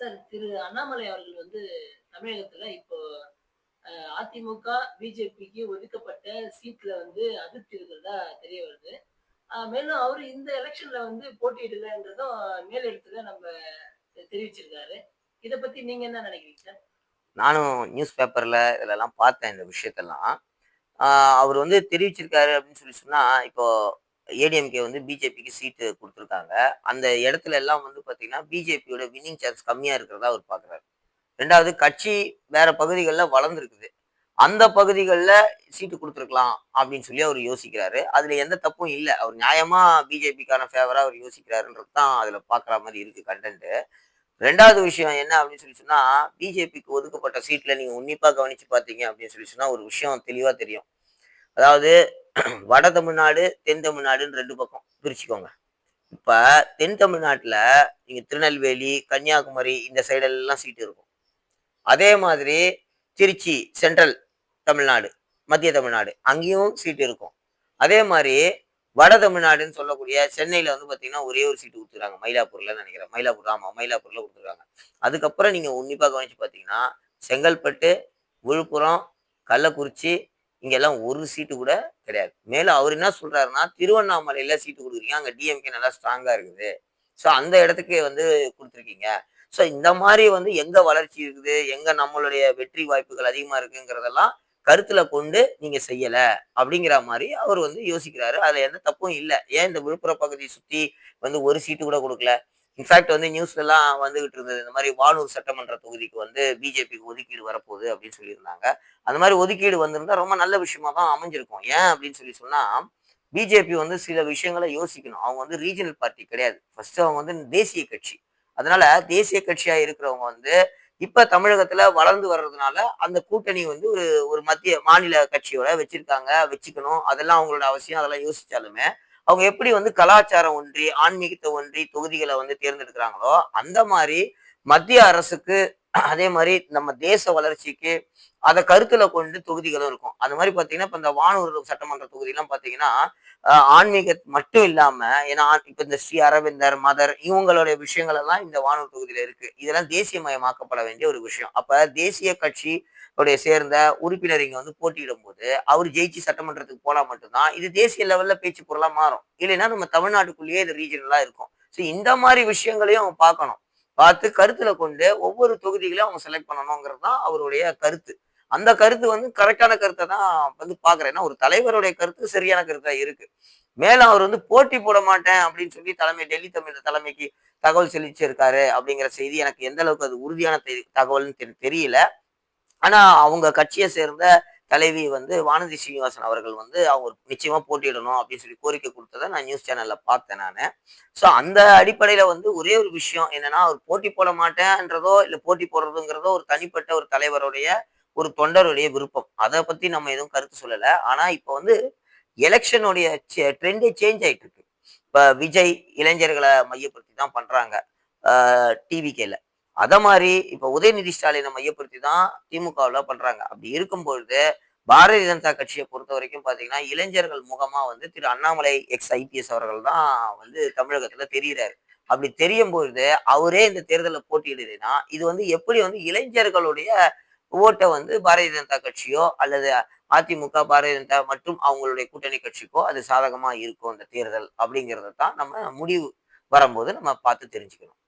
Sir, Thiru Annamalai அவர்கள் தமிழகத்துல இப்போ அதிமுக, பிஜேபிக்கு ஒதுக்கப்பட்ட சீட்ல அதிருப்தி இருக்கிறதா தெரிய வருது. மேலும் அவரு இந்த எலக்ஷன்ல போட்டியிடலன்றதும் மேலிடத்துல தெரிவிச்சிருக்காரு. இத பத்தி நீங்க என்ன நினைக்கிறீங்க சார்? நானும் நியூஸ் பேப்பர்ல இதுலலாம் பார்த்தேன் இந்த விஷயத்தெல்லாம். ஆ அவரு தெரிவிச்சிருக்காரு அப்படின்னு சொன்னா, இப்போ ஏடிஎம்கே பிஜேபிக்கு சீட்டு குடுத்துருக்காங்க. அந்த இடத்துல எல்லாம் பார்த்தீங்கன்னா, பிஜேபியோட வின்னிங் சான்ஸ் கம்மியா இருக்கிறதா அவரு பார்க்குறாரு. 2வது கட்சி வேற பகுதிகள்ல வளர்ந்திருக்குது. அந்த பகுதிகள்ல சீட்டு குடுத்துருக்கலாம் அப்படின்னு சொல்லி அவரு யோசிக்கிறாரு. அதுல எந்த தப்பும் இல்ல. அவர் நியாயமா பிஜேபிக்கான ஃபேவரா அவர் யோசிக்கிறாருன்றது தான் அதுல பார்க்குற மாரி இருக்கு கன்டென்ட். 2வது விஷயம் என்ன அப்படின்னு சொன்னா, பிஜேபிக்கு ஒதுக்கப்பட்ட சீட்ல நீங்க உன்னிப்பா கவனிச்சு பார்த்தீங்க அப்படின்னு சொன்னா, ஒரு விஷயம் தெளிவா தெரியும். அதாவது வட தமிழ்நாடு, தென் தமிழ்நாடுன்னு 2 பக்கம் பிரிச்சுக்கோங்க. இப்ப தென் தமிழ்நாட்டுல நீங்க திருநெல்வேலி, கன்னியாகுமரி இந்த சைடு எல்லாம் சீட் இருக்கும். அதே மாதிரி திருச்சி, சென்ட்ரல் தமிழ்நாடு, மத்திய தமிழ்நாடு அங்கேயும் சீட் இருக்கும். அதே மாரி வட தமிழ்நாடுன்னு சொல்லக்கூடிய சென்னையில பார்த்தீங்கன்னா, ஒரே ஒரு சீட்டு குடுத்துருக்காங்க. மயிலாப்பூர்லன்னு நெனைக்கிறேன். மயிலாப்பூர் ஆமா மயிலாப்பூர்ல குடுத்துருக்காங்க. அதுக்கப்புறம் நீங்க உன்னிப்பா கவனிச்சு பார்த்தீங்கன்னா, செங்கல்பட்டு, விழுப்புரம், கள்ளக்குறிச்சி இங்கெல்லாம் ஒரு சீட்டு கூட கிடையாது. மேலும் அவரு என்ன சொல்றாருன்னா, திருவண்ணாமலையில சீட்டு குடுக்குறீங்க. அங்க டிஎம்கே நல்லா ஸ்ட்ராங்கா இருக்குது. ஸோ அந்த இடத்துக்கு குடுத்துருக்கீங்க. ஸோ இந்த மாரி எங்க வளர்ச்சி இருக்குது, எங்க நம்மளுடைய வெற்றி வாய்ப்புகள் அதிகமா இருக்குங்கிறதெல்லாம் கருத்துல கொண்டு நீங்க செய்யல. அப்படிங்கிற மாரி அவரு யோசிக்கிறாரு. அதுல எந்த தப்பும் இல்ல. ஏன் இந்த விழுப்புரம் பகுதிய சுத்தி ஒரு சீட்டு கூட குடுக்கல? இன்ஃபாக்ட் நியூஸ்லலாம் வந்துகிட்டு இருந்தது. இந்த மாரி வானூர் சட்டமன்ற தொகுதிக்கு பிஜேபிக்கு ஒதுக்கீடு வரப்போகுது அப்படின்னு சொல்லியிருந்தாங்க. அந்த மாரி ஒதுக்கீடு வந்திருந்தா ரொம்ப நல்ல விஷயமா தான் அமைஞ்சிருக்கும். ஏன் அப்படின்னு சொன்னா, பிஜேபி சில விஷயங்கள யோசிக்கணும். அவங்க ரீஜனல் பார்ட்டி கிடையாது. ஃபர்ஸ்ட் அவங்க தேசிய கட்சி. அதனால தேசிய கட்சியா இருக்கிறவங்க இப்ப தமிழகத்துல வளர்ந்து வர்றதுனால, அந்த கூட்டணி ஒரு ஒரு மத்திய மாநில கட்சியோட வச்சிருக்காங்க, வச்சுக்கணும். அதெல்லாம் அவங்களோட அவசியம். அதெல்லாம் யோசிச்சாலுமே, அவங்க எப்படி கலாச்சாரம் ஒன்றி, ஆன்மீகத்த ஒன்றி தொகுதிகள தேர்ந்தெடுக்கிறாங்களோ, அந்த மாரி மத்திய அரசுக்கு அதே மாரி நம்ம தேச வளர்ச்சிக்கு அத கருத்துல கொண்டு தொகுதிகளும் இருக்கும். அது மாரி பார்த்தீங்கன்னா, இப்ப இந்த வானூர் சட்டமன்ற தொகுதிலாம் பார்த்தீங்கன்னா, ஆன்மீக மட்டும் இல்லாம ஏன்னா இப்ப இந்த ஸ்ரீ அரவிந்தர், மதர் இவங்களுடைய விஷயங்கள் எல்லாம் இந்த வானூர் தொகுதியில இருக்கு. இதெல்லாம் தேசியமயமாக்கப்பட வேண்டிய ஒரு விஷயம். அப்ப தேசிய கட்சி உடைய சேர்ந்த உறுப்பினர் இங்க போட்டியிடும்போது, அவரு ஜெயிச்சு சட்டமன்றத்துக்கு போனா மட்டும் தான், இது தேசிய லெவல்ல பேச்சு பொருளா மாறும். இல்லைன்னா நம்ம தமிழ்நாட்டுக்குள்ளேயே இது ரீஜனலா இருக்கும். ஸோ இந்த மாரி விஷயங்களையும் அவங்க பார்க்கணும். பார்த்து கருத்துல கொண்டு ஒவ்வொரு தொகுதிகளையும் அவங்க செலக்ட் பண்ணணுங்கிறது தான் அவருடைய கருத்து. அந்த கருத்து கரெக்டான கருத்த தான் பார்க்குறேன். ஏன்னா ஒரு தலைவருடைய கருத்து சரியான கருத்தா இருக்கு. மேலும் அவர் போட்டி போட மாட்டேன் அப்படின்னு சொல்லி டெல்லி தமிழ் தலைமைக்கு தகவல் செலுத்தியிருக்காரு அப்படிங்கிற செய்தி எனக்கு எந்த அளவுக்கு அது உறுதியான தகவல்னு தெரியல. ஆனா அவங்க கட்சியை சேர்ந்த தலைவி வானதி சீனிவாசன் அவர்கள் அவங்க நிச்சயமா போட்டியிடணும் அப்படின்னு சொல்லி கோரிக்கை கொடுத்ததை நான் நியூஸ் சேனல்ல பார்த்தேன் நானு. சோ அந்த அடிப்படையில ஒரே ஒரு விஷயம் என்னன்னா, அவர் போட்டி போட மாட்டேன்றதோ, இல்ல போட்டி போடுறதுங்கிறதோ ஒரு தனிப்பட்ட ஒரு தலைவருடைய, ஒரு தொண்டருடைய விருப்பம். அத பத்தி நம்ம எதுவும் கருத்து சொல்லல. ஆனா இப்ப எலக்ஷனுடைய ட்ரெண்டே சேஞ்ச் ஆயிட்டு இருக்கு. இப்ப விஜய் இளைஞர்கள மையப்படுத்தி தான் பண்றாங்க. டிவிகேல. அத மாரி இப்ப உதயநிதி ஸ்டாலின மையப்படுத்தி தான் திமுகவுல பண்றாங்க. அப்படி இருக்கும்பொழுது, பாரதிய ஜனதா கட்சிய பொறுத்தவரைக்கும் பார்த்தீங்கன்னா, இளைஞர்கள் முகமா திரு அண்ணாமலை எக்ஸ் ஐபிஎஸ் அவர்கள் தான் தமிழகத்துல தெரியிறாரு. அப்படி தெரியும்பொழுது, அவரே இந்த தேர்தல்ல போட்டியிடலைன்னா, இது எப்படி இளைஞர்களுடைய ஓட்ட பாரதிய ஜனதா கட்சியோ, அல்லது அதிமுக, பாரதிய ஜனதா மற்றும் அவங்களுடைய கூட்டணி கட்சிக்கோ அது சாதகமா இருக்கும் இந்த தேர்தல் அப்படிங்கிறத தான் நம்ம முடிவு வரும்போது நம்ம பார்த்து தெரிஞ்சுக்கணும்.